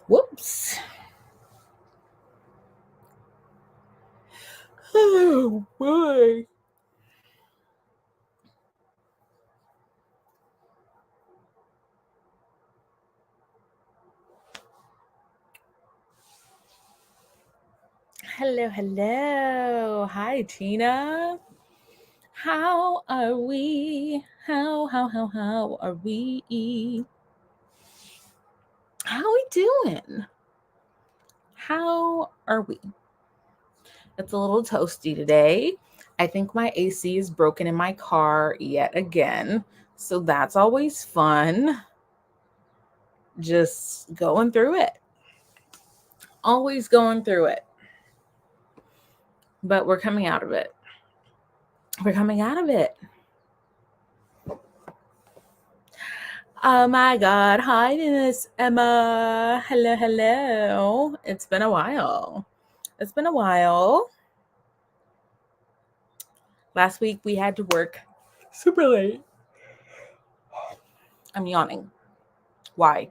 Whoops. Oh boy. Hello, hello. Hi, Tina. How are we? How are we? How we doing? How are we? It's a little toasty today. I think my AC is broken in my car yet again. So that's always fun. Just going through it. Always going through it. But we're coming out of it. We're coming out of it. Oh my God. Hi, Miss Emma. Hello, hello. It's been a while. It's been a while. Last week we had to work super late. I'm yawning. Why?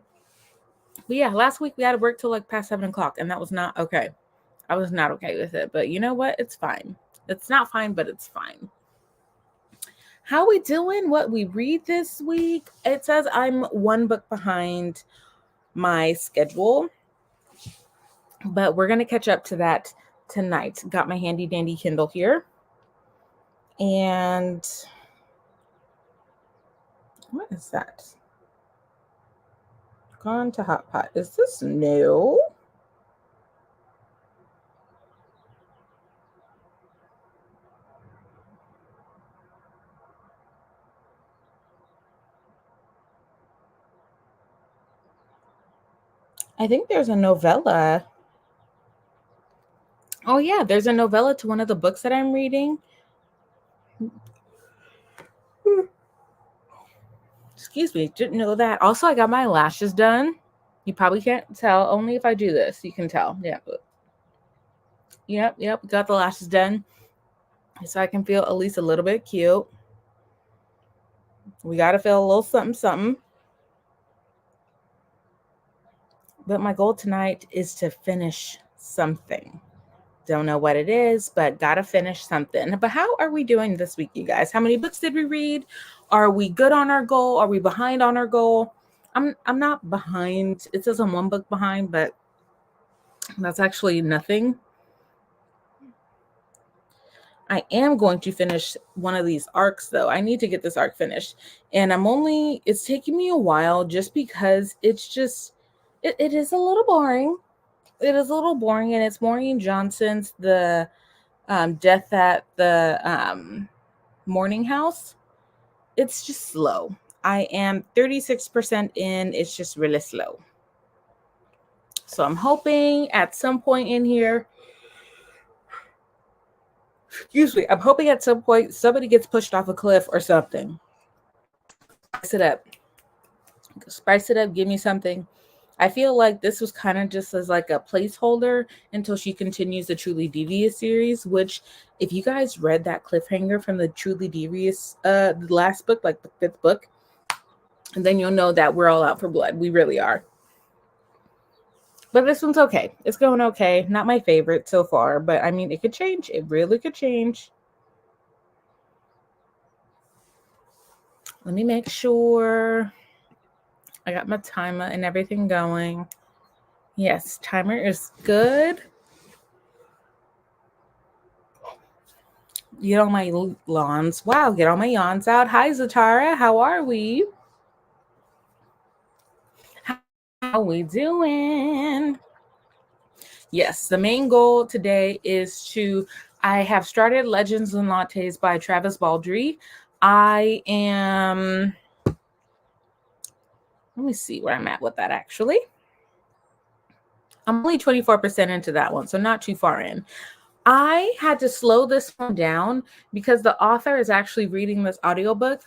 But yeah, last week we had to work till like past 7 o'clock, and that was not okay. I was not okay with it. But you know what? It's fine. It's not fine, but it's fine. How we doing? What we read this week? It says I'm one book behind my schedule, but we're gonna catch up to that tonight. Got my handy dandy Kindle here, and what is that? Gone to Hot Pot. Is this new? I think there's a novella. Oh yeah, there's a novella to one of the books that I'm reading. Excuse me, didn't know that. Also, I got my lashes done. You probably can't tell. Only if I do this, you can tell. Yeah. Yep. Got the lashes done. So I can feel at least a little bit cute. We got to feel a little something, something. But my goal tonight is to finish something. Don't know what it is, but got to finish something. But how are we doing this week, you guys? How many books did we read? Are we good on our goal? Are we behind on our goal? I'm not behind. It says I'm one book behind, but that's actually nothing. I am going to finish one of these arcs though. I need to get this arc finished. And it's taking me a while just because it is a little boring. It is a little boring, and it's Maureen Johnson's The Death at the Morning House. It's just slow. I am 36% in. It's just really slow. So I'm hoping at some point in here, I'm hoping at some point somebody gets pushed off a cliff or something. Spice it up, give me something. I feel like this was kind of just as like a placeholder until she continues the Truly Devious series, which if you guys read that cliffhanger from the Truly Devious the last book, like the 5th book, and then you'll know that we're all out for blood. We really are. But this one's okay. It's going okay. Not my favorite so far, but I mean, it could change. It really could change. Let me make sure I got my timer and everything going. Yes, timer is good. Get all my lawns. Wow, get all my yawns out. Hi, Zatara. How are we? How we doing? Yes, the main goal today is I have started Legends and Lattes by Travis Baldree. Let me see where I'm at with that actually. I'm only 24% into that one, so not too far in. I had to slow this one down because the author is actually reading this audiobook,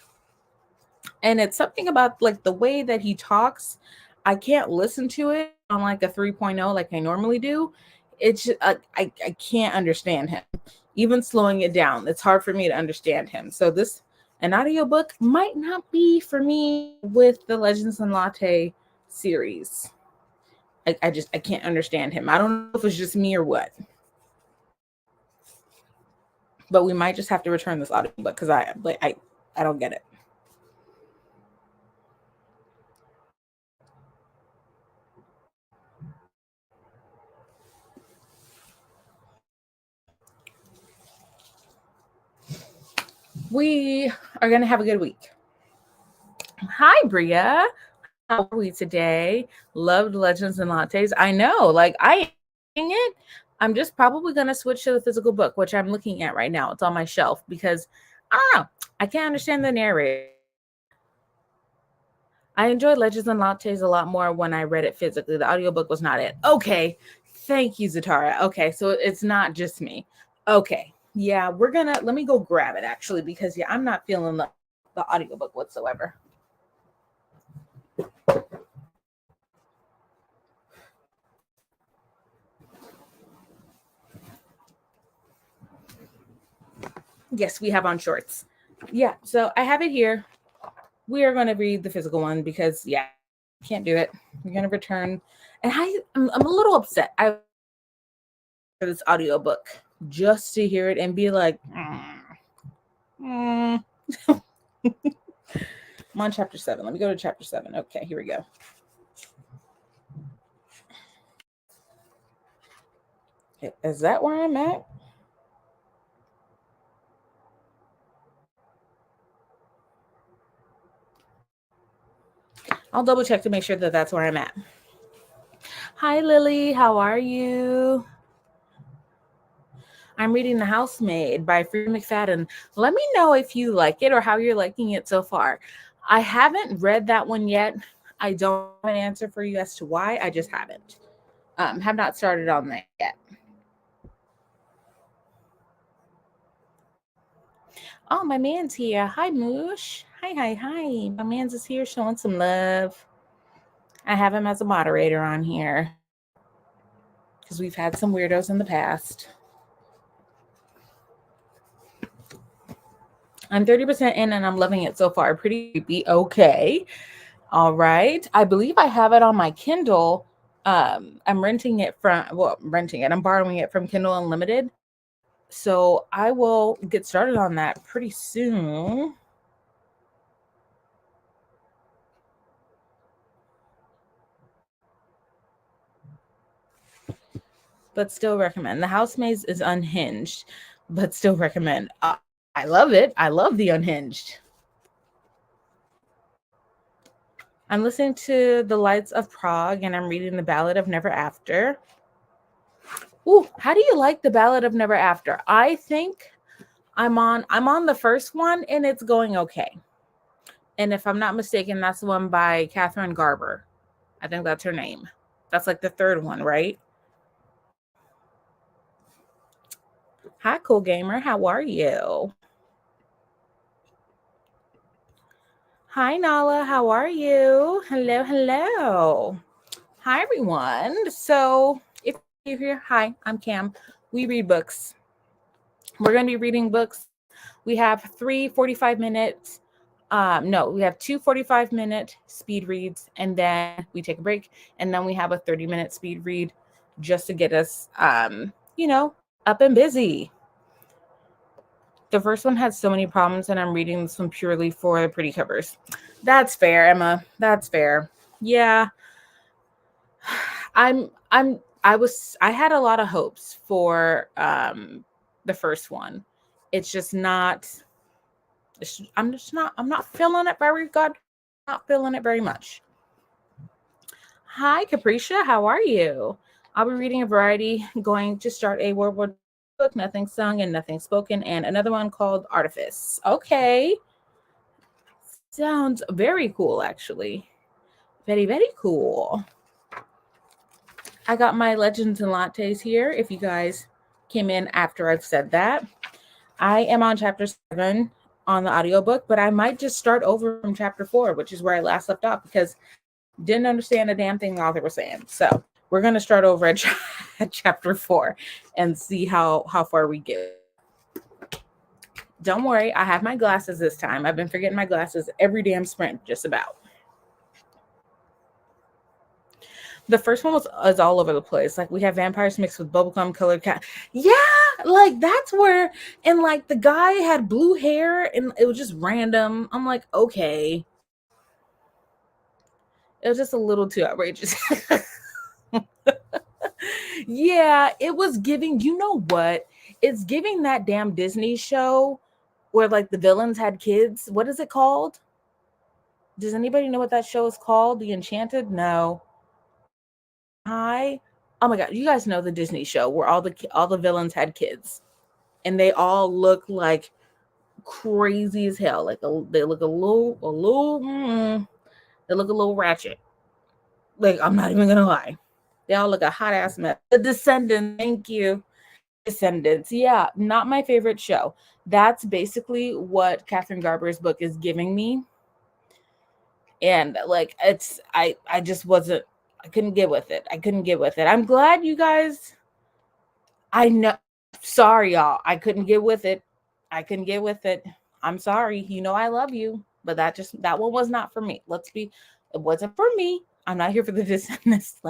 and it's something about like the way that he talks. I can't listen to it on like a 3.0 like I normally do. It's just, I can't understand him. Even slowing it down, it's hard for me to understand him. So an audiobook might not be for me with the Legends and Latte series. I can't understand him. I don't know if it's just me or what. But we might just have to return this audiobook because I don't get it. We are going to have a good week. Hi, Bria. How are we today? Loved Legends and Lattes. I know, like I ain't it. I'm just probably going to switch to the physical book, which I'm looking at right now. It's on my shelf because I don't know. I can't understand the narrator. I enjoyed Legends and Lattes a lot more when I read it physically. The audiobook was not it. Okay. Thank you, Zatara. Okay. So it's not just me. Okay. Yeah, let me go grab it actually, because I'm not feeling the audiobook whatsoever. Yes, we have on shorts. Yeah, so I have it here. We are going to read the physical one because can't do it. We're going to return. And I'm a little upset. I for this audiobook just to hear it and be like, I'm on chapter 7. Let me go to chapter 7. Okay, here we go. Okay, is that where I'm at? I'll double check to make sure that that's where I'm at. Hi, Lily. How are you? I'm reading The Housemaid by Freida McFadden. Let me know if you like it or how you're liking it so far. I haven't read that one yet. I don't have an answer for you as to why. I just haven't. Have not started on that yet. Oh, my man's here. Hi, Moosh. Hi. My man's is here showing some love. I have him as a moderator on here because we've had some weirdos in the past. I'm 30% in and I'm loving it so far. Pretty creepy. Okay. All right. I believe I have it on my Kindle. I'm renting it. I'm borrowing it from Kindle Unlimited. So I will get started on that pretty soon. But still recommend. The Housemaid is unhinged, but still recommend. I love it. I love the Unhinged. I'm listening to The Lights of Prague and I'm reading The Ballad of Never After. Ooh, how do you like The Ballad of Never After? I think I'm on the first one and it's going okay. And if I'm not mistaken, that's the one by Catherine Garber. I think that's her name. That's like the third one, right? Hi, Cool Gamer. How are you? Hi, Nala. How are you? Hello. Hi, everyone. So if you're here, hi, I'm Cam. We read books. We're going to be reading books. We have 3 45-minute we have 2 45-minute speed reads, and then we take a break, and then we have a 30-minute speed read just to get us up and busy. The first one had so many problems, and I'm reading this one purely for the pretty covers. That's fair, Emma. That's fair. Yeah. I had a lot of hopes for the first one. It's just not I'm not feeling it very good. Not feeling it very much. Hi, Capricia. How are you? I'll be reading a variety, going to start a World War II book, Nothing Sung and Nothing Spoken, and another one called Artifice. Okay. Sounds very cool, actually. Very, very cool. I got my Legends and Lattes here. If you guys came in after I've said that. I am on chapter 7 on the audiobook, but I might just start over from chapter 4, which is where I last left off, because didn't understand a damn thing the author was saying. So we're going to start over at chapter 4 and see how far we get. Don't worry, I have my glasses this time. I've been forgetting my glasses every damn sprint, just about. The first one is all over the place. Like we have vampires mixed with bubblegum colored cat. Yeah, like that's where, and like the guy had blue hair and it was just random. I'm like, okay. It was just a little too outrageous. Yeah, it was giving, you know what? It's giving that damn Disney show where like the villains had kids. What is it called? Does anybody know what that show is called? The Enchanted? No. Hi. Oh my god, you guys know the Disney show where all the villains had kids and they all look like crazy as hell. Like they look they look a little ratchet. Like I'm not even gonna lie. They all look a hot ass mess. The Descendants, thank you. Descendants. Yeah, not my favorite show. That's basically what Catherine Garber's book is giving me. And like I just wasn't, I couldn't get with it. I couldn't get with it. I'm glad you guys, I know, sorry y'all. I couldn't get with it. I couldn't get with it. I'm sorry. You know I love you, but that one was not for me. It wasn't for me. I'm not here for the Descendants.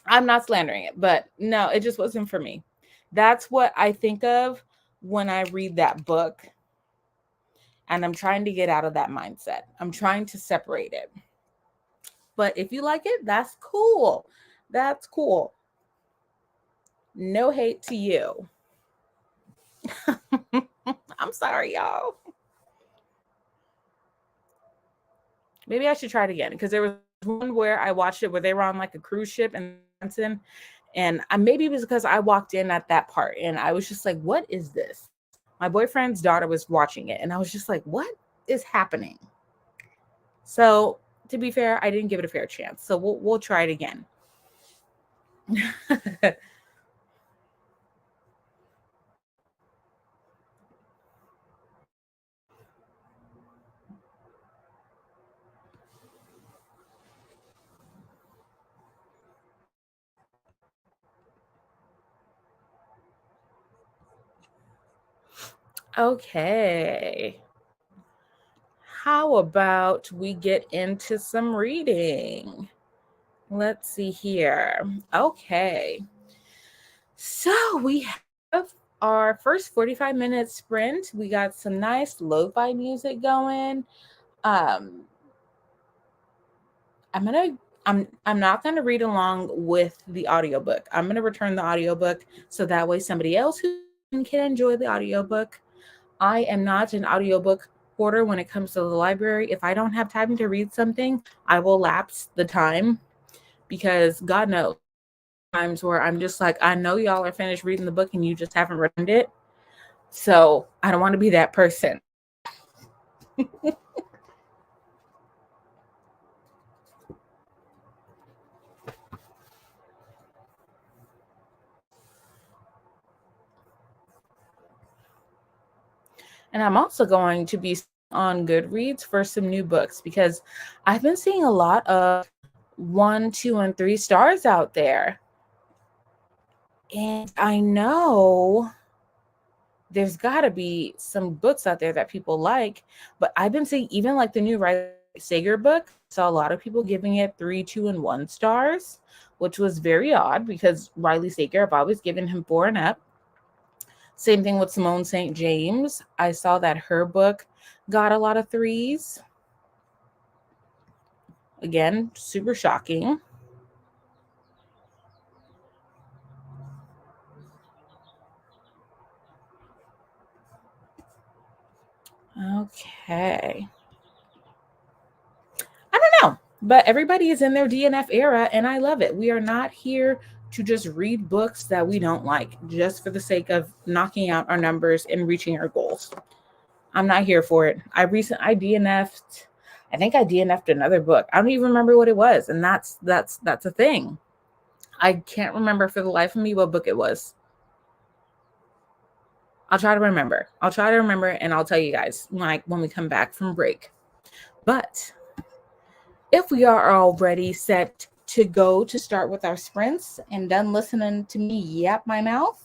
I'm not slandering it, but no, it just wasn't for me. That's what I think of when I read that book. And I'm trying to get out of that mindset. I'm trying to separate it. But if you like it, that's cool. That's cool. No hate to you. I'm sorry, y'all. Maybe I should try it again because there was one where I watched it where they were on like a cruise ship in Wisconsin. And maybe it was because I walked in at that part and I was just like, what is this? My boyfriend's daughter was watching it and I was just like, what is happening? So to be fair, I didn't give it a fair chance. So we'll try it again. Okay. How about we get into some reading? Let's see here. Okay. So we have our first 45-minute sprint. We got some nice lo-fi music going. I'm not gonna read along with the audiobook. I'm gonna return the audiobook so that way somebody else who can enjoy the audiobook. I am not an audiobook hoarder when it comes to the library. If I don't have time to read something, I will lapse the time because God knows times where I'm just like, I know y'all are finished reading the book and you just haven't read it. So I don't want to be that person. And I'm also going to be on Goodreads for some new books because I've been seeing a lot of 1, 2, and 3 stars out there. And I know there's got to be some books out there that people like, but I've been seeing even like the new Riley Sager book. Saw a lot of people giving it 3, 2, and 1 stars, which was very odd because Riley Sager, I've always given him 4 and up. Same thing with Simone St. James. I saw that her book got a lot of 3s. Again, super shocking. Okay. I don't know, but everybody is in their DNF era and I love it. We are not here to just read books that we don't like just for the sake of knocking out our numbers and reaching our goals. I'm not here for it. I DNF'd. I think I DNF'd another book. I don't even remember what it was, and that's a thing. I can't remember for the life of me what book it was. I'll try to remember. And I'll tell you guys when we come back from break. But if we are all ready, set to go to start with our sprints and done listening to me yap my mouth,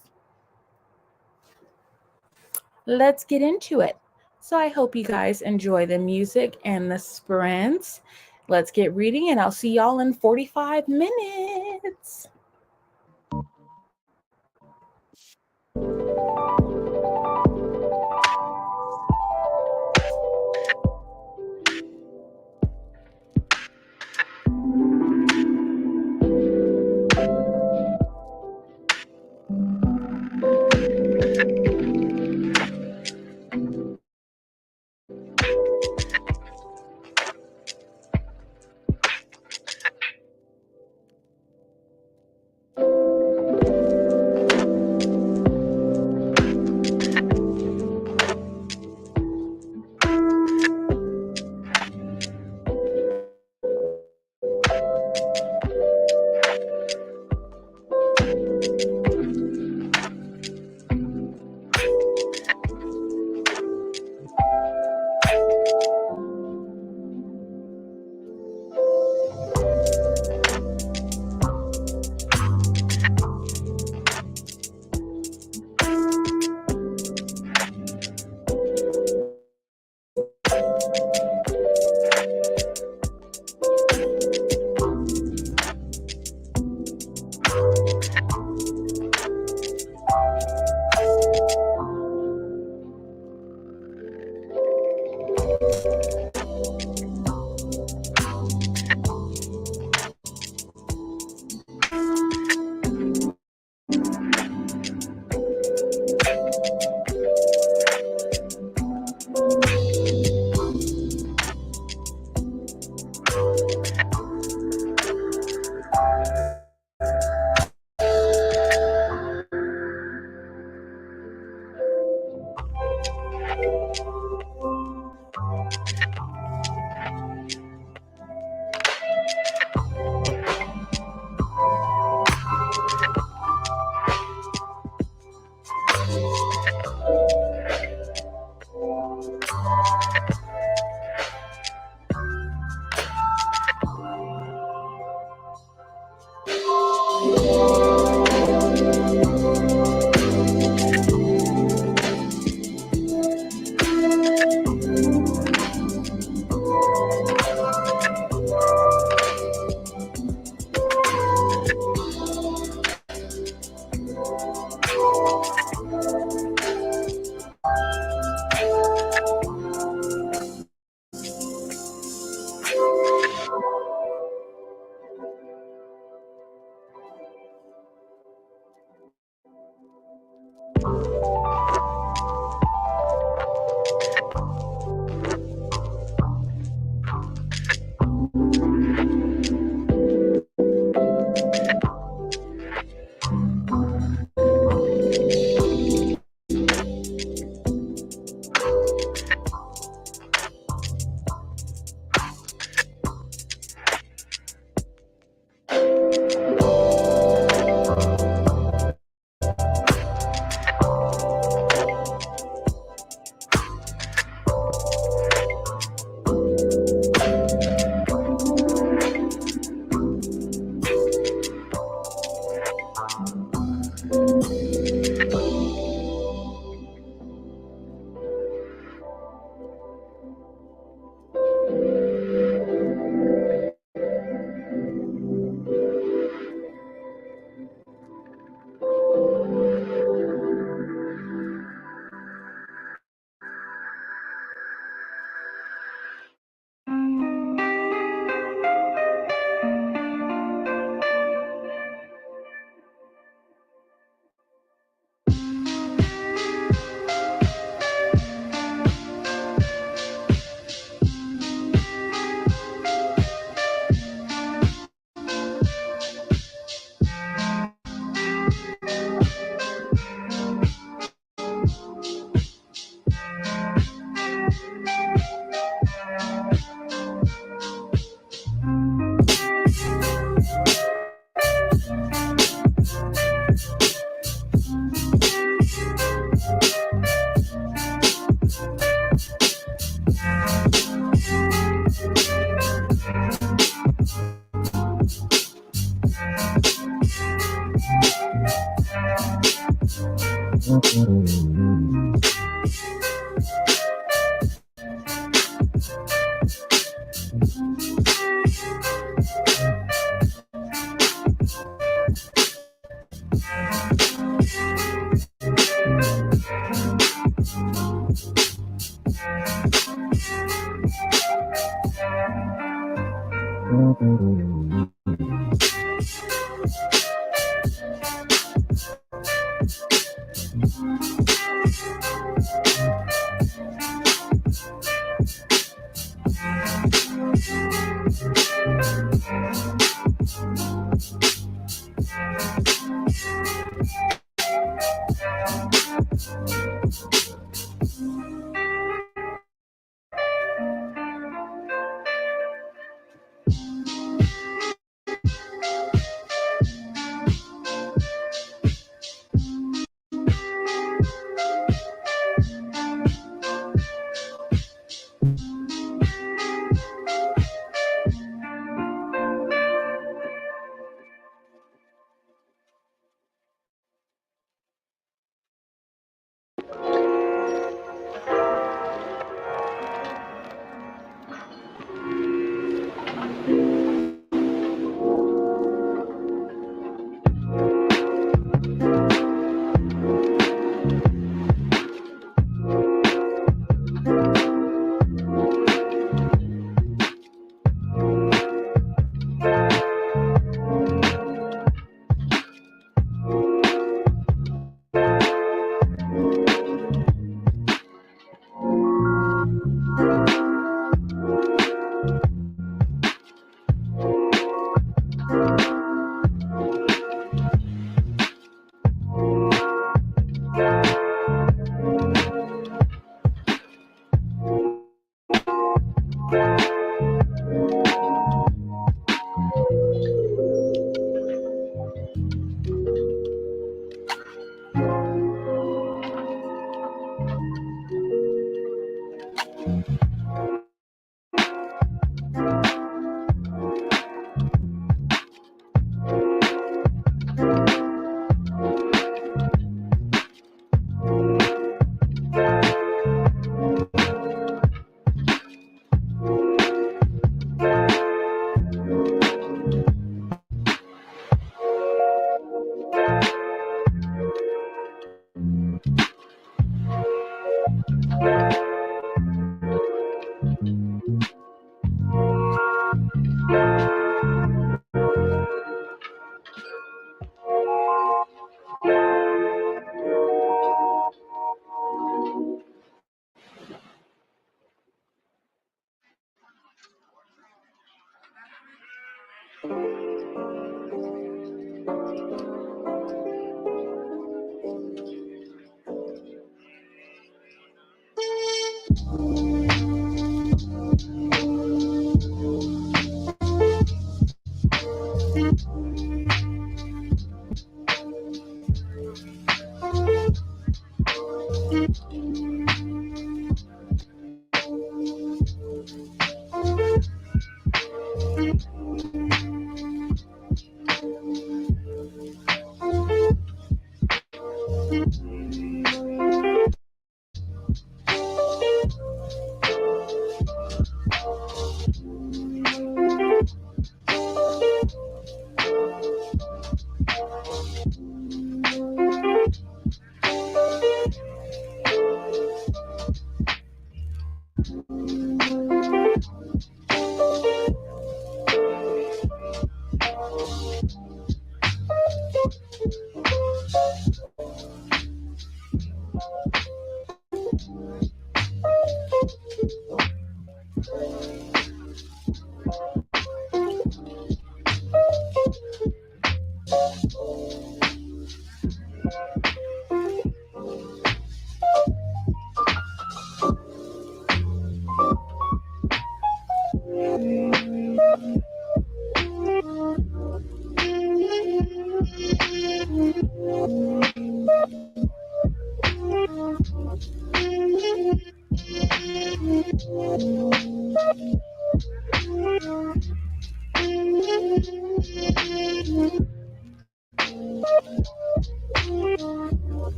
let's get into it. So I hope you guys enjoy the music and the sprints. Let's get reading, and I'll see y'all in 45 minutes.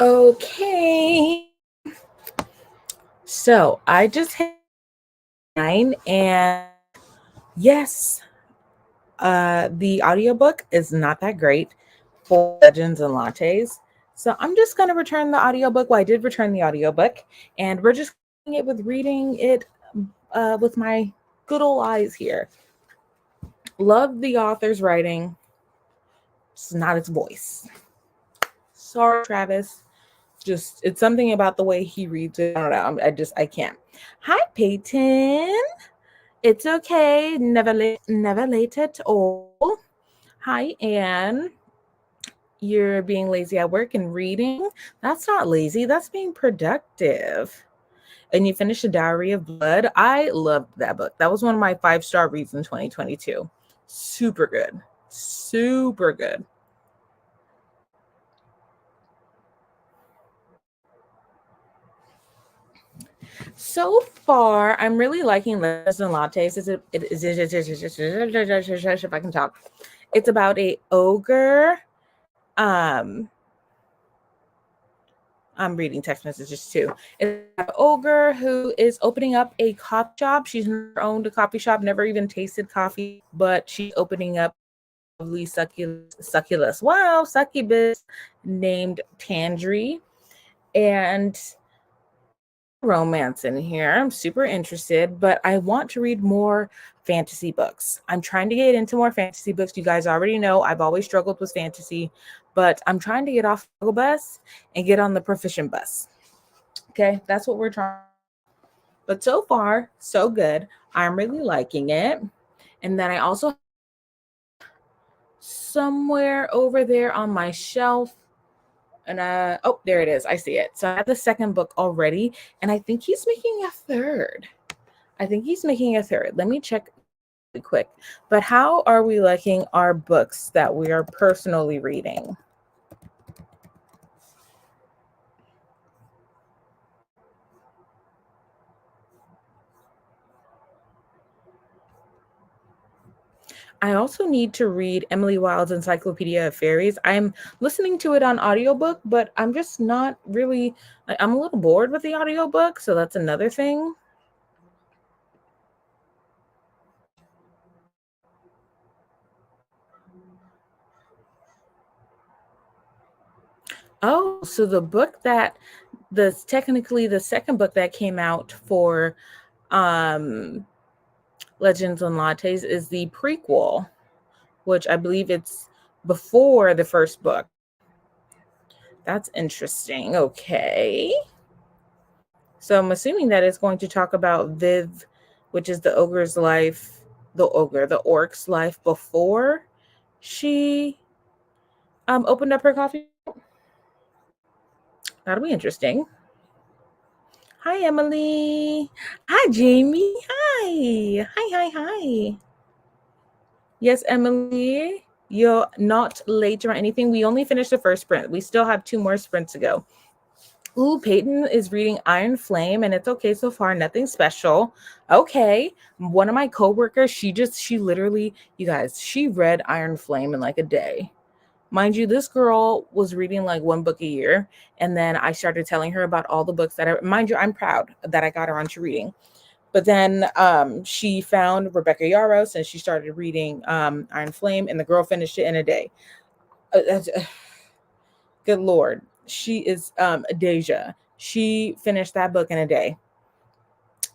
Okay. So I just hit 9, and yes, the audiobook is not that great for Legends and Lattes. So I'm just going to return the audiobook. Well, I did return the audiobook, and we're just doing it with reading it with my good old eyes here. Love the author's writing. It's not his voice. Sorry, Travis. Just it's something about the way he reads it. I don't know. I can't. Hi, Peyton. It's okay. Never late at all. Hi, Anne. You're being lazy at work and reading. That's not lazy. That's being productive. And you finished The Diary of Blood. I loved that book. That was one of my 5-star reads in 2022. Super good. Super good. So far, I'm really liking Legends and Lattes. If I can talk. It's about a ogre. I'm reading text messages too. It's an ogre who is opening up a coffee shop. She's never owned a coffee shop, never even tasted coffee, but she's opening up a lovely succubus. Wow, succubus named Tandri. And romance in here. I'm super interested, but I want to read more fantasy books. I'm trying to get into more fantasy books. You guys already know I've always struggled with fantasy, but I'm trying to get off the bus and get on the proficient bus. Okay, that's what we're trying. But so far, so good. I'm really liking it. And then I also somewhere over there on my shelf. And oh, there it is. I see it. So I have the second book already, and I think he's making a third. Let me check really quick. But how are we liking our books that we are personally reading? I also need to read Emily Wilde's Encyclopedia of Fairies. I'm listening to it on audiobook, but I'm just not really, I'm a little bored with the audiobook, so that's another thing. Oh, so technically the second book that came out for um Legends and Lattes is the prequel, which I believe it's before the first book. That's interesting. Okay. So I'm assuming that it's going to talk about Viv, which is the ogre's life, the orc's life before she opened up her coffee. That'll be interesting. Hi, Emily. Hi, Jamie. Hi. Hi. Yes, Emily, you're not late or anything. We only finished the first sprint. We still have 2 more sprints to go. Ooh, Peyton is reading Iron Flame, and it's okay so far. Nothing special. Okay. One of my coworkers, she literally, you guys, she read Iron Flame in like a day. Mind you, this girl was reading like 1 book a year. And then I started telling her about all the books mind you, I'm proud that I got her onto reading. But then she found Rebecca Yarros and she started reading Iron Flame, and the girl finished it in a day. Good Lord. She is Deja. She finished that book in a day.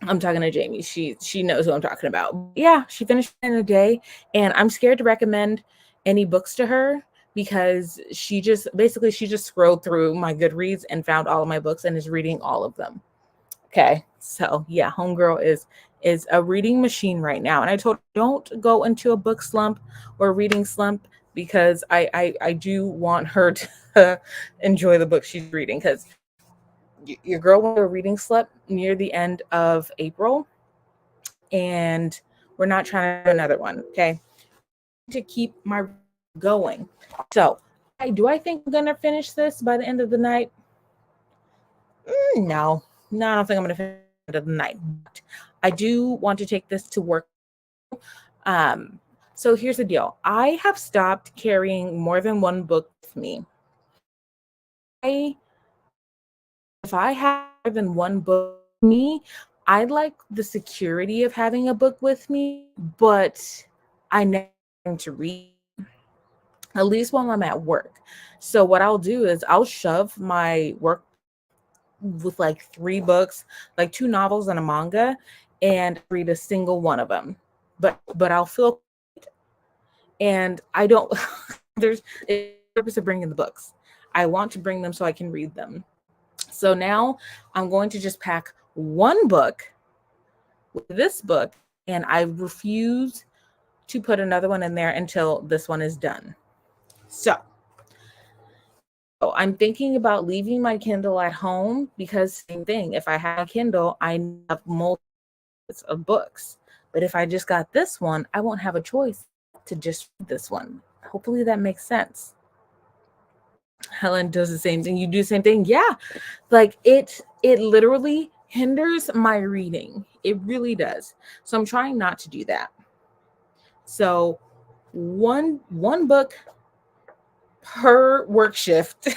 I'm talking to Jamie. She knows who I'm talking about. Yeah, she finished in a day, and I'm scared to recommend any books to her because she just scrolled through my Goodreads and found all of my books and is reading all of them. Okay, so yeah, homegirl is a reading machine right now, and I told her, don't go into a book slump or reading slump because I do want her to enjoy the book she's reading, because your girl went to a reading slump near the end of April, and we're not trying to do another one. Okay, to keep my going. So, I think I'm gonna finish this by the end of the night? No, I don't think I'm gonna finish by the end of the night. But I do want to take this to work. Um, so here's the deal. I have stopped carrying more than one book with me. If I have more than one book with me, I like the security of having a book with me, but I never going to read, at least while I'm at work. So what I'll do is I'll shove my work with like 3 books, like 2 novels and a manga, and read a single one of them. But I'll feel, and I don't there's a purpose of bringing the books. I want to bring them so I can read them. So now I'm going to just pack one book with this book, and I refuse to put another one in there until this one is done. So I'm thinking about leaving my Kindle at home because same thing. If I have a Kindle, I have multiples of books. But if I just got this one, I won't have a choice to just read this one. Hopefully that makes sense. Helen does the same thing. You do the same thing. Yeah. Like it literally hinders my reading. It really does. So I'm trying not to do that. So one book per work shift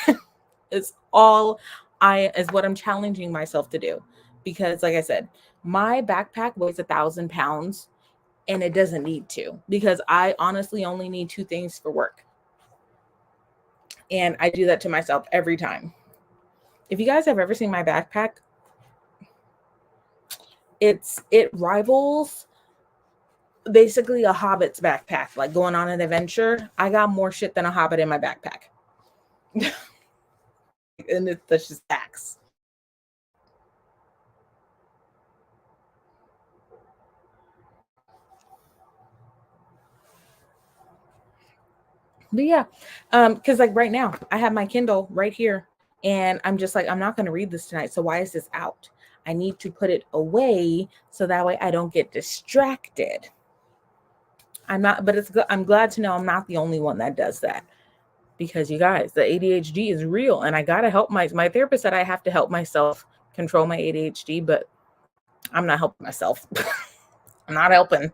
is what I'm challenging myself to do. Because like I said, my backpack weighs 1,000 pounds and it doesn't need to, because I honestly only need 2 things for work. And I do that to myself every time. If you guys have ever seen my backpack, it rivals basically a hobbit's backpack, like going on an adventure. I got more shit than a hobbit in my backpack. And that's just facts. But yeah, because like right now, I have my Kindle right here, and I'm just like, I'm not going to read this tonight. So why is this out? I need to put it away so that way I don't get distracted. I'm not, but I'm glad to know I'm not the only one that does that, because you guys, the ADHD is real, and I gotta help my therapist said I have to help myself control my ADHD, but I'm not helping myself. I'm not helping.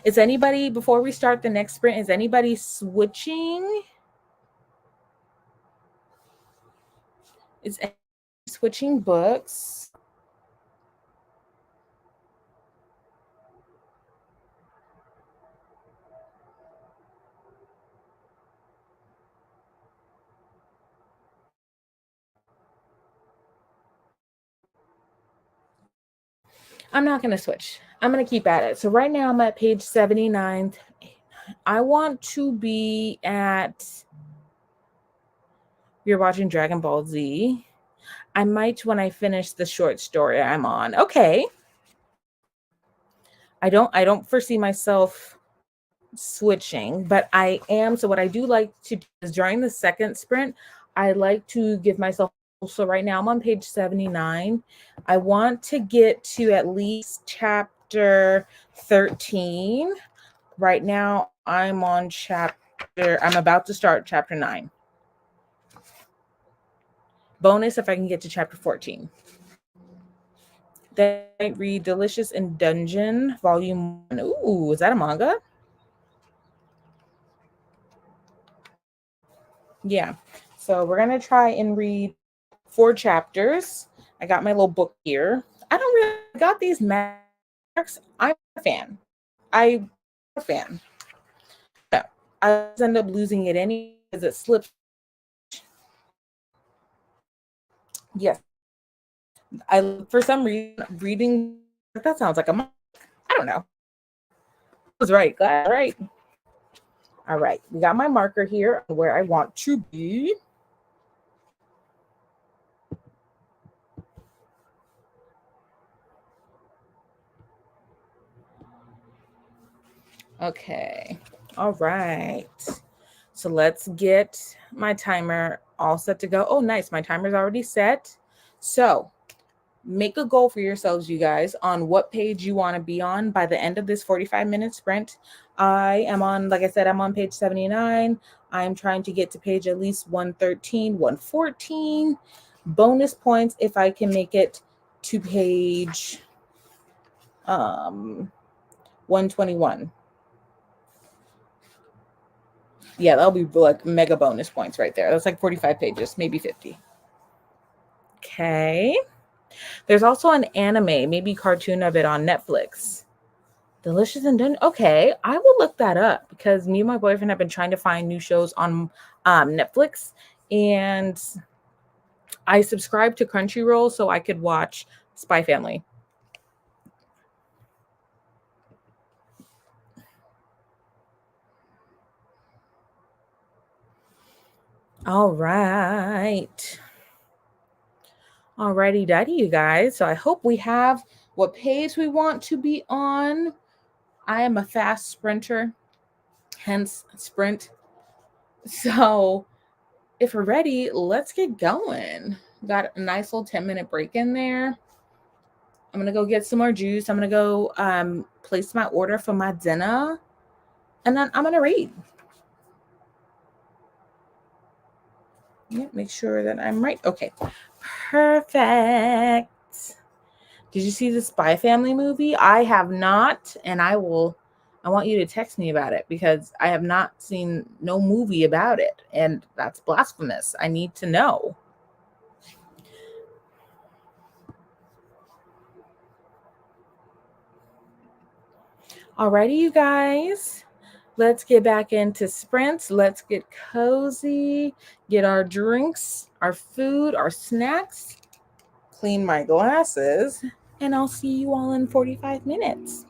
Is anybody, before we start the next sprint, is anybody switching? Is anybody switching books? I'm not going to switch. I'm going to keep at it. So right now I'm at page 79. I want to be at, you're watching Dragon Ball Z. I might when I finish the short story I'm on. Okay. I don't foresee myself switching, but I am. So what I do like to do is during the second sprint, I like to give myself, so right now I'm on page 79. I want to get to at least chapter 13. Right now I'm on I'm about to start chapter 9. Bonus if I can get to chapter 14. Then I read Delicious in Dungeon, volume 1. Ooh, is that a manga? Yeah. So we're going to try and read 4 chapters. I got my little book here. I don't really got these marks. I'm a fan. I'm a fan. Yeah. I end up losing it anyway because it slips. Yes. For some reason, reading, that sounds like a monk. I don't know. I was right. Glad, right. All right. We got my marker here where I want to be. Okay. All right. So let's get my timer all set to go. Oh, nice. My timer's already set. So make a goal for yourselves, you guys, on what page you want to be on by the end of this 45-minute sprint. I am on, like I said, I'm on page 79. I'm trying to get to page at least 113, 114. Bonus points if I can make it to page 121. Yeah, that'll be like mega bonus points right there. That's like 45 pages, maybe 50. Okay. There's also an anime, maybe cartoon of it on Netflix. Delicious and Done. Okay, I will look that up because me and my boyfriend have been trying to find new shows on Netflix, and I subscribe to Crunchyroll so I could watch Spy Family. All right. Alrighty, daddy, you guys. So I hope we have what page we want to be on. I am a fast sprinter, hence sprint. So if we're ready, let's get going. Got a nice little 10-minute break in there. I'm going to go get some more juice. I'm going to go place my order for my dinner. And then I'm going to read. Yeah, make sure that I'm right. Okay. Perfect. Did you see the Spy Family movie? I have not, and I want you to text me about it because I have not seen no movie about it, and that's blasphemous. I need to know. Alrighty, you guys. Let's get back into sprints. Let's get cozy, get our drinks, our food, our snacks, clean my glasses, and I'll see you all in 45 minutes.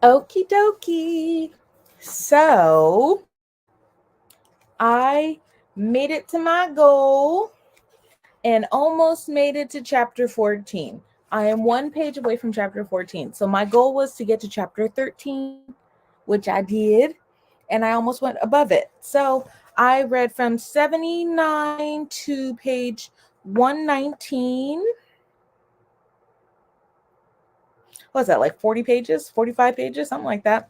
Okie dokie. So I made it to my goal and almost made it to chapter 14. I am one page away from chapter 14. So my goal was to get to chapter 13, which I did, and I almost went above it. So I read from 79 to page 119. What was that, like 40 pages, 45 pages, something like that?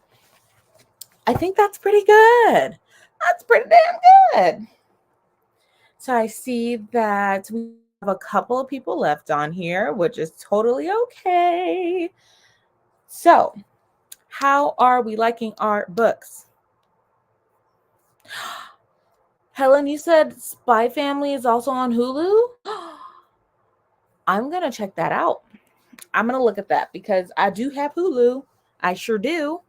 I think that's pretty good. That's pretty damn good. So I see that we have a couple of people left on here, which is totally okay. So, how are we liking our books? Helen, you said Spy Family is also on Hulu? I'm going to check that out. I'm going to look at that because I do have Hulu. I sure do.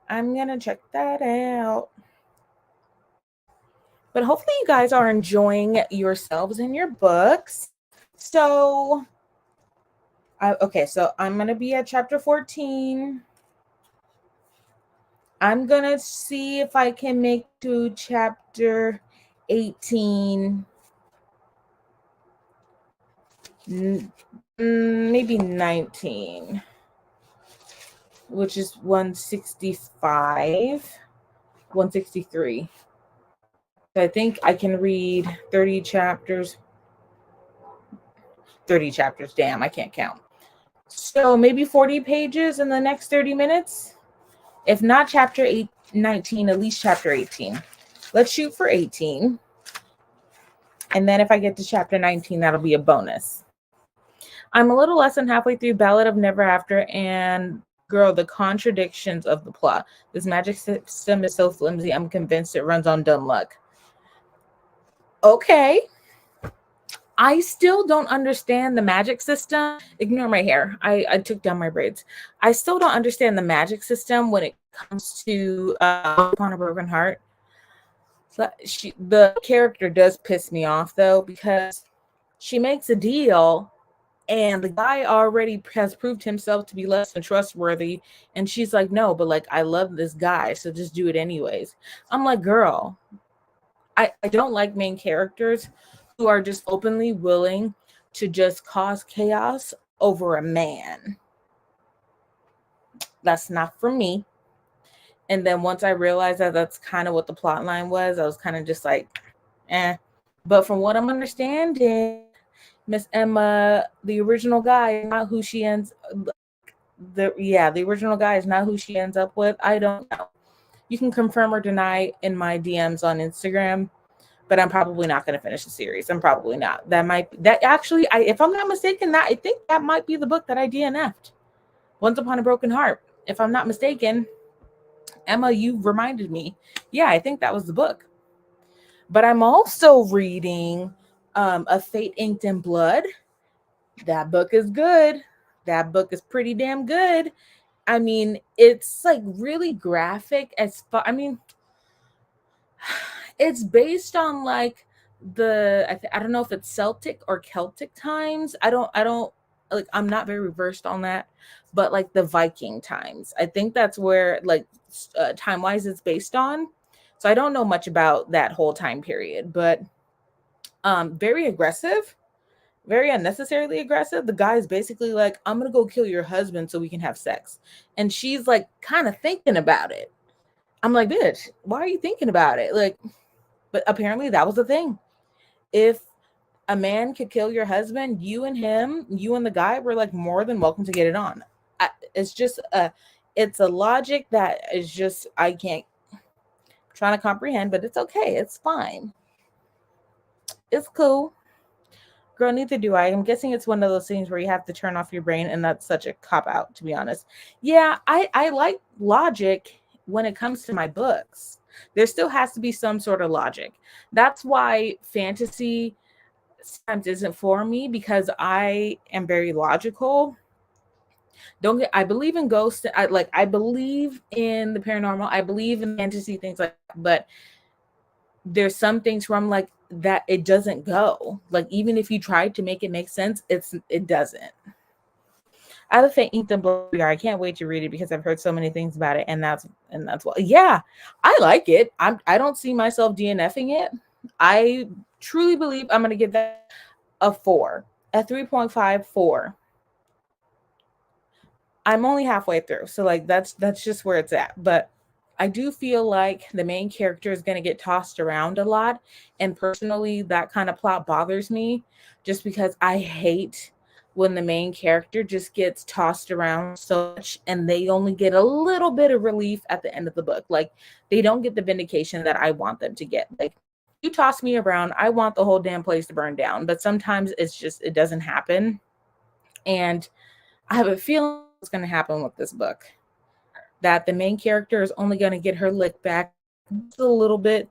I'm going to check that out. But hopefully you guys are enjoying yourselves and your books. So, okay, so I'm going to be at chapter 14. I'm going to see if I can make to chapter 18. Maybe 19, which is 165, 163. So I think I can read 30 chapters. 30 chapters, damn, I can't count. So maybe 40 pages in the next 30 minutes. If not chapter 19, at least chapter 18. Let's shoot for 18. And then if I get to chapter 19, that'll be a bonus. I'm a little less than halfway through Ballad of Never After, and girl, the contradictions of the plot. This magic system is so flimsy, I'm convinced it runs on dumb luck. Okay. I still don't understand the magic system. Ignore my hair. I took down my braids. I still don't understand the magic system when it comes to Upon a Broken Heart. So the character does piss me off, though, because she makes a deal and the guy already has proved himself to be less than trustworthy. And she's like, no, but like, I love this guy, so just do it anyways. I'm like, girl, I don't like main characters who are just openly willing to just cause chaos over a man. That's not for me. And then once I realized that that's kind of what the plot line was, I was kind of just like, eh. But from what I'm understanding, Miss Emma, the original guy, not who she ends. The original guy is not who she ends up with. I don't know. You can confirm or deny in my DMs on Instagram, but I'm probably not going to finish the series. I'm probably not. If I'm not mistaken, I think that might be the book that I DNF'd. Once Upon a Broken Heart. If I'm not mistaken, Emma, you reminded me. Yeah, I think that was the book. But I'm also reading A Fate Inked in Blood. That book is good. That book is pretty damn good. I mean, it's like really graphic as far. I mean, it's based on like I don't know if it's Celtic or Celtic times. I don't like, I'm not very versed on that, but like the Viking times. I think that's where like time wise it's based on. So I don't know much about that whole time period, but very aggressive. Very unnecessarily aggressive. The guy is basically like, I'm gonna go kill your husband so we can have sex. And she's like kind of thinking about it. I'm like, bitch, why are you thinking about it? Like, but apparently that was the thing. If a man could kill your husband, you and the guy were like more than welcome to get it on. It's a logic that is just, I can't trying to comprehend, but it's okay. It's fine. It's cool. Girl, neither do I. I'm guessing it's one of those things where you have to turn off your brain, and that's such a cop-out, to be honest. Yeah, I like logic when it comes to my books. There still has to be some sort of logic. That's why fantasy sometimes isn't for me, because I am very logical. I believe in ghosts. I believe in the paranormal. I believe in fantasy, things like that, but there's some things where I'm like, that it doesn't go. Like, even if you tried to make it make sense, it doesn't. I have Fate Inked and Blood. I can't wait to read it because I've heard so many things about it, and that's what. Yeah, I like it. I don't see myself DNFing it. I truly believe I'm gonna give that a 4, a 3.54. I'm only halfway through, so like that's just where it's at. But I do feel like the main character is going to get tossed around a lot, and personally, that kind of plot bothers me, just because I hate when the main character just gets tossed around so much, and they only get a little bit of relief at the end of the book. Like they don't get the vindication that I want them to get. Like you toss me around, I want the whole damn place to burn down, but sometimes it doesn't happen, and I have a feeling what's going to happen with this book, that the main character is only going to get her lick back just a little bit,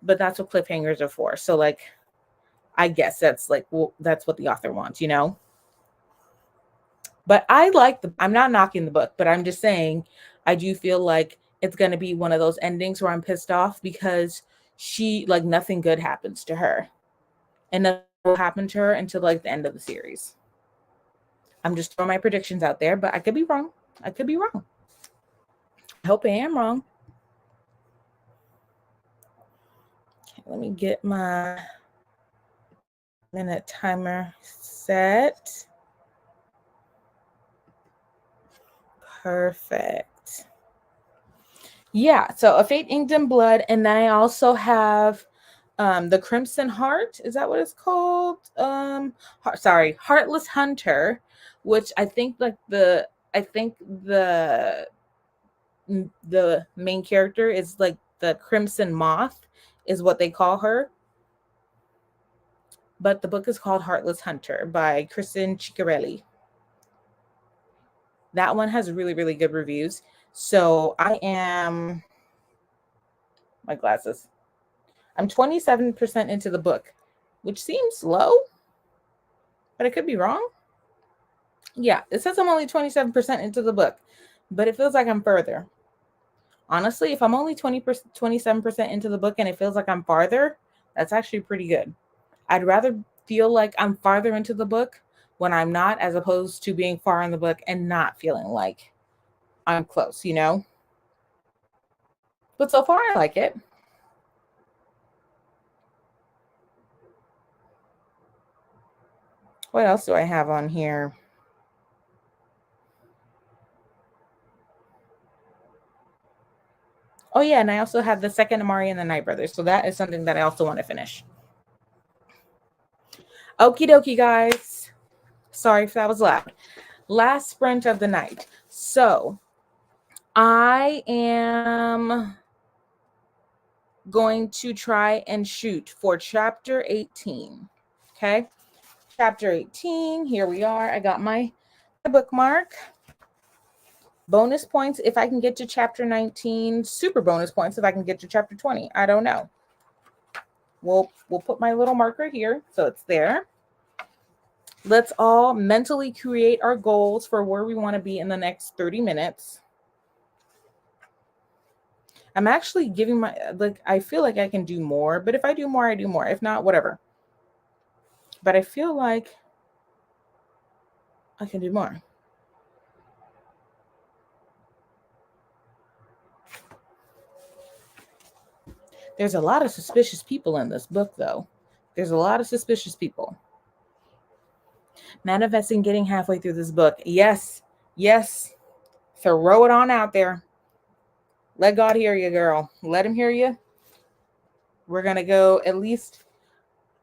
but that's what cliffhangers are for. So like, I guess that's like, well, that's what the author wants, you know? But I'm not knocking the book, but I'm just saying, I do feel like it's going to be one of those endings where I'm pissed off because like nothing good happens to her, and nothing will happen to her until like the end of the series. I'm just throwing my predictions out there, but I could be wrong. I could be wrong. I hope I am wrong. Okay, let me get my minute timer set. Perfect. Yeah, so A Fate Inked in Blood, and then I also have The Crimson Heart. Is that what it's called? Heartless Hunter, which I think like the main character is like the Crimson Moth is what they call her. But the book is called Heartless Hunter by Kristen Ciccarelli. That one has really, really good reviews. So I am, my glasses, I'm 27% into the book, which seems low, but I could be wrong. Yeah, it says I'm only 27% into the book, but it feels like I'm further. Honestly, if I'm only 27% into the book and it feels like I'm farther, that's actually pretty good. I'd rather feel like I'm farther into the book when I'm not, as opposed to being far in the book and not feeling like I'm close, you know? But so far, I like it. What else do I have on here? Oh, yeah, and I also have the second Amari and the Night Brothers. So that is something that I also want to finish. Okie dokie, guys. Sorry if that was loud. Last sprint of the night. So I am going to try and shoot for chapter 18. Okay. Chapter 18. Here we are. I got my bookmark. Bonus points if I can get to chapter 19. Super bonus points if I can get to chapter 20. I don't know. We'll put my little marker here so it's there. Let's all mentally create our goals for where we want to be in the next 30 minutes. I'm actually giving I feel like I can do more, but if I do more, I do more. If not, whatever. But I feel like I can do more. There's a lot of suspicious people in this book, though. There's a lot of suspicious people. Manifesting getting halfway through this book. Yes. Yes. Throw it on out there. Let God hear you, girl. Let him hear you. We're going to go at least,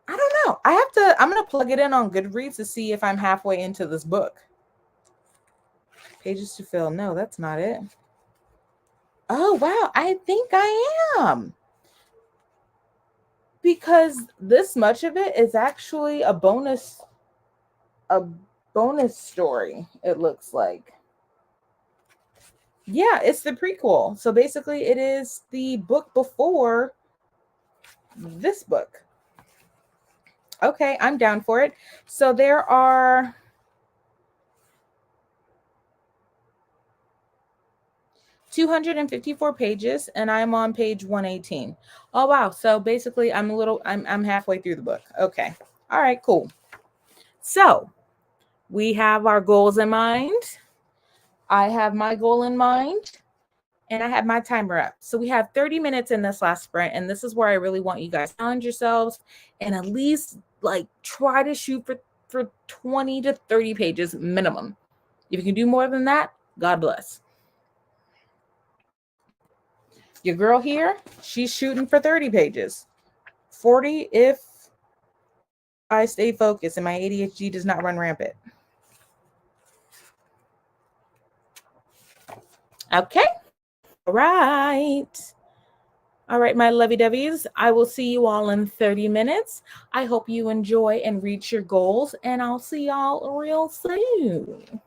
I don't know. I'm going to plug it in on Goodreads to see if I'm halfway into this book. Pages to fill. No, that's not it. Oh, wow. I think I am. Because this much of it is actually a bonus story, it looks like. Yeah, it's the prequel. So basically it is the book before this book. Okay, I'm down for it. So there are 254 pages and I'm on page 118. Oh wow. So basically I'm halfway through the book. Okay. All right, cool. So We have our goals in mind. I have my goal in mind, and I have my timer up. So we have 30 minutes in this last sprint, and this is where I really want you guys to challenge yourselves and at least like try to shoot for 20 to 30 pages minimum. If you can do more than that, God bless. Your girl here, she's shooting for 30 pages. 40 if I stay focused and my ADHD does not run rampant. Okay. All right. All right, my lovey-doveys. I will see you all in 30 minutes. I hope you enjoy and reach your goals, and I'll see y'all real soon.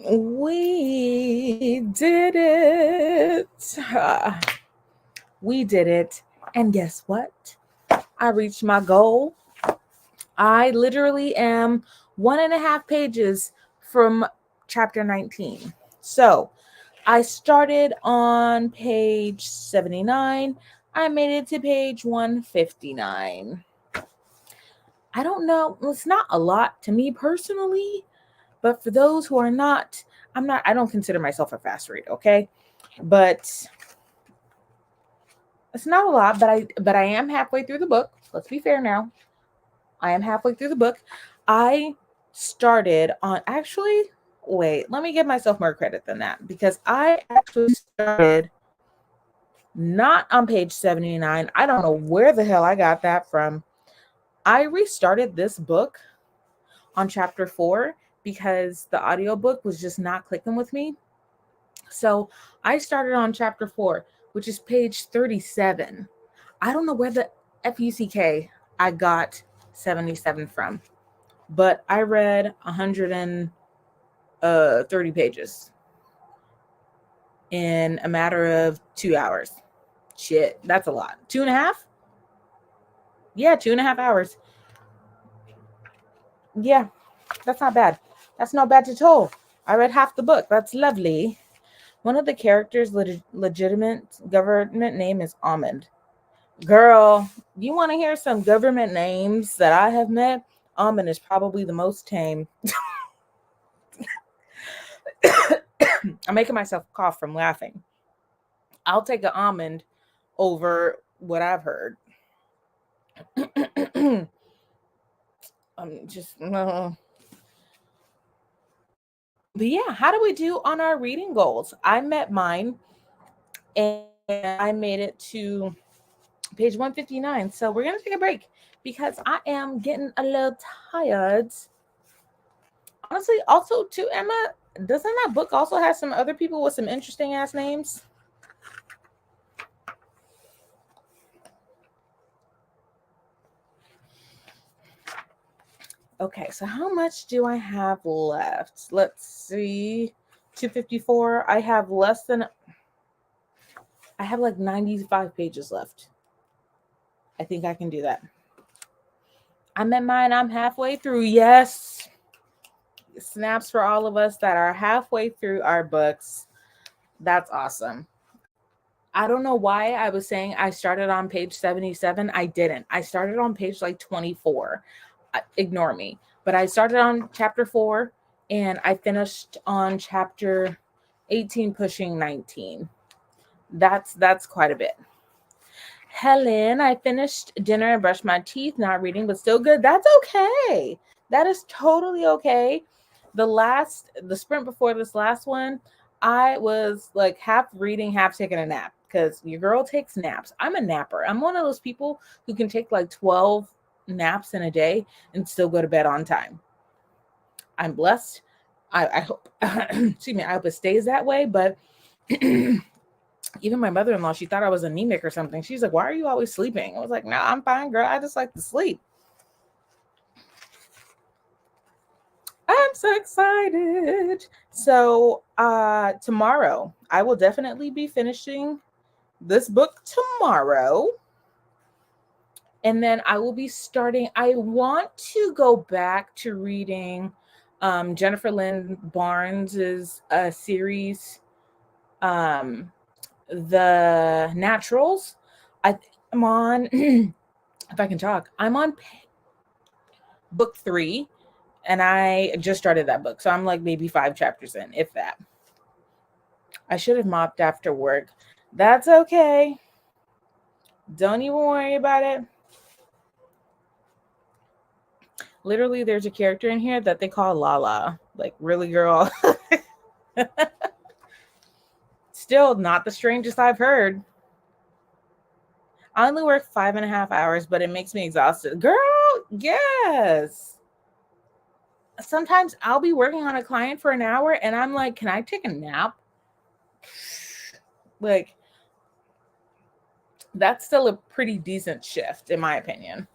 We did it. We did it. And guess what? I reached my goal. I literally am 1.5 pages from chapter 19. So I started on page 79. I made it to page 159. I don't know. It's not a lot to me personally, but for those who are not, I don't consider myself a fast reader, okay? But it's not a lot, but I am halfway through the book. Let's be fair now. I am halfway through the book. I started on wait, let me give myself more credit than that, because I actually started not on page 79. I don't know where the hell I got that from. I restarted this book on chapter 4 because the audiobook was just not clicking with me. So I started on chapter 4, which is page 37. I don't know where the FUCK I got 77 from, but I read 130 pages in a matter of 2 hours. Shit, that's a lot. 2.5? Yeah, 2.5 hours. Yeah, that's not bad. That's not bad at all. I read half the book. That's lovely. One of the characters' legitimate government name is Almond. Girl, you want to hear some government names that I have met? Almond is probably the most tame. I'm making myself cough from laughing. I'll take an almond over what I've heard. I'm just, but yeah, how do we do on our reading goals? I met mine and I made it to page 159. So we're going to take a break because I am getting a little tired. Honestly, also too, Emma, doesn't that book also have some other people with some interesting ass names? Okay, so how much do I have left? Let's see. 254. I have like 95 pages left. I think I can do that. I'm at mine. I'm halfway through. Yes. Snaps for all of us that are halfway through our books. That's awesome. I don't know why I was saying I started on page 77. I didn't. I started on page like 24. Ignore me. But I started on chapter 4 and I finished on chapter 18 pushing 19. That's quite a bit. Helen, I finished dinner and brushed my teeth, not reading, but still good. That's okay. That is totally okay. The sprint before this last one, I was like half reading, half taking a nap because your girl takes naps. I'm a napper. I'm one of those people who can take like 12 naps in a day and still go to bed on time. I'm blessed. I hope, excuse me, I hope it stays that way, but even my mother-in-law, she thought I was anemic or something. She's like, why are you always sleeping? I was like, no, I'm fine, girl. I just like to sleep. I'm so excited. So tomorrow, I will definitely be finishing this book tomorrow. And then I will be starting. I want to go back to reading Jennifer Lynn Barnes's series, The Naturals. I'm on, if I can talk, I'm on book 3, and I just started that book. So I'm like maybe 5 chapters in, if that. I should have mopped after work. That's okay. Don't even worry about it. Literally, there's a character in here that they call Lala. Like, really, girl? Still not the strangest I've heard. I only work 5.5 hours, but it makes me exhausted. Girl, yes. sometimes I'll be working on a client for an hour and I'm like, can I take a nap? Like, that's still a pretty decent shift, in my opinion.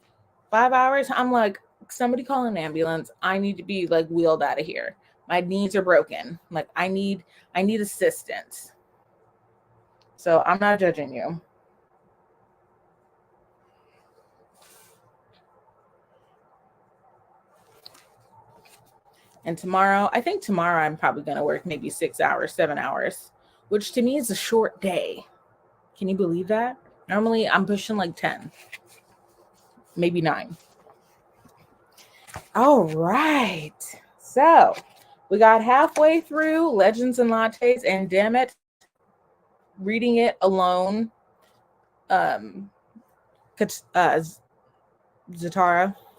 5 hours, I'm like, somebody call an ambulance. I need to be like wheeled out of here. My knees are broken. Like, I need assistance. So I'm not judging you. And tomorrow, I think tomorrow I'm probably going to work maybe 6 hours, 7 hours, which to me is a short day. Can you believe that? Normally I'm pushing like 10, maybe 9. All right. So we got halfway through Legends and Lattes, and damn it, reading it alone, Zatara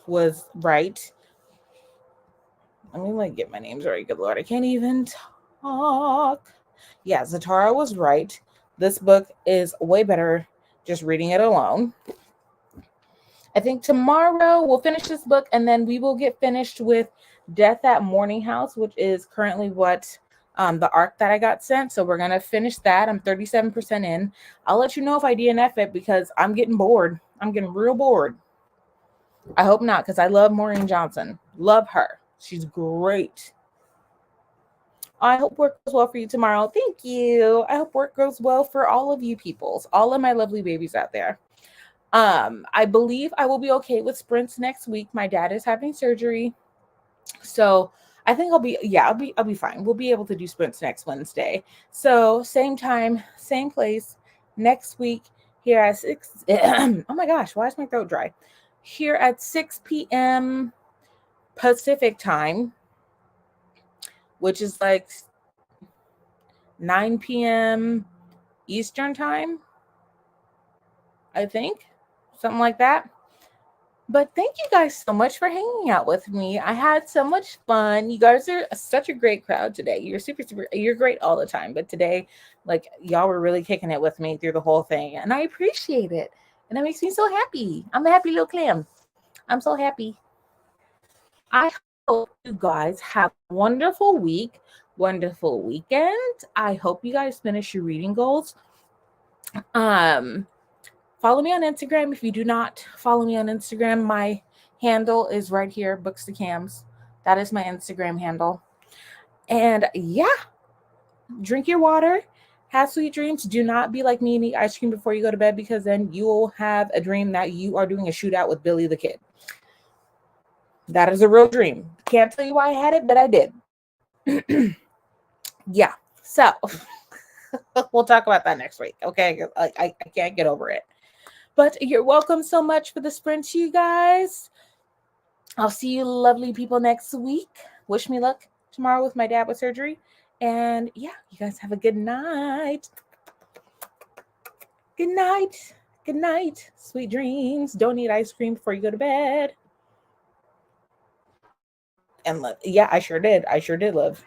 was right. Let me like get my names right. Good Lord, I can't even talk. Yeah, Zatara was right. This book is way better just reading it alone. I think tomorrow we'll finish this book and then we will get finished with Death at Morning House, which is currently what the arc that I got sent. So we're going to finish that. I'm 37% in. I'll let you know if I DNF it because I'm getting bored. I'm getting real bored. I hope not, because I love Maureen Johnson. Love her. She's great. I hope work goes well for you tomorrow. Thank you. I hope work goes well for all of you peoples, all of my lovely babies out there. I believe I will be okay with sprints next week. My dad is having surgery. So I think I'll be fine. We'll be able to do sprints next Wednesday. So same time, same place next week here at 6. Oh my gosh, why is my throat dry? Here at 6 p.m. Pacific time, which is like 9 p.m. Eastern time, I think, something like that. But thank you guys so much for hanging out with me. I had so much fun. You guys are such a great crowd today. You're you're great all the time. But today, like, y'all were really kicking it with me through the whole thing. And I appreciate it. And it makes me so happy. I'm a happy little clam. I'm so happy. I hope you guys have a wonderful week, wonderful weekend. I hope you guys finish your reading goals. Follow me on Instagram. If you do not follow me on Instagram, my handle is right here, Books to Cams. That is my Instagram handle. And yeah, drink your water, have sweet dreams. Do not be like me and eat ice cream before you go to bed, because then you will have a dream that you are doing a shootout with Billy the Kid. That is a real dream. Can't tell you why I had it, but I did. Yeah. So we'll talk about that next week. Okay. I can't get over it. But you're welcome so much for the sprint, you guys. I'll see you lovely people next week. Wish me luck tomorrow with my dad with surgery. And yeah, you guys have a good night. Good night. Good night. Sweet dreams. Don't eat ice cream before you go to bed. And yeah, I sure did. I sure did, love.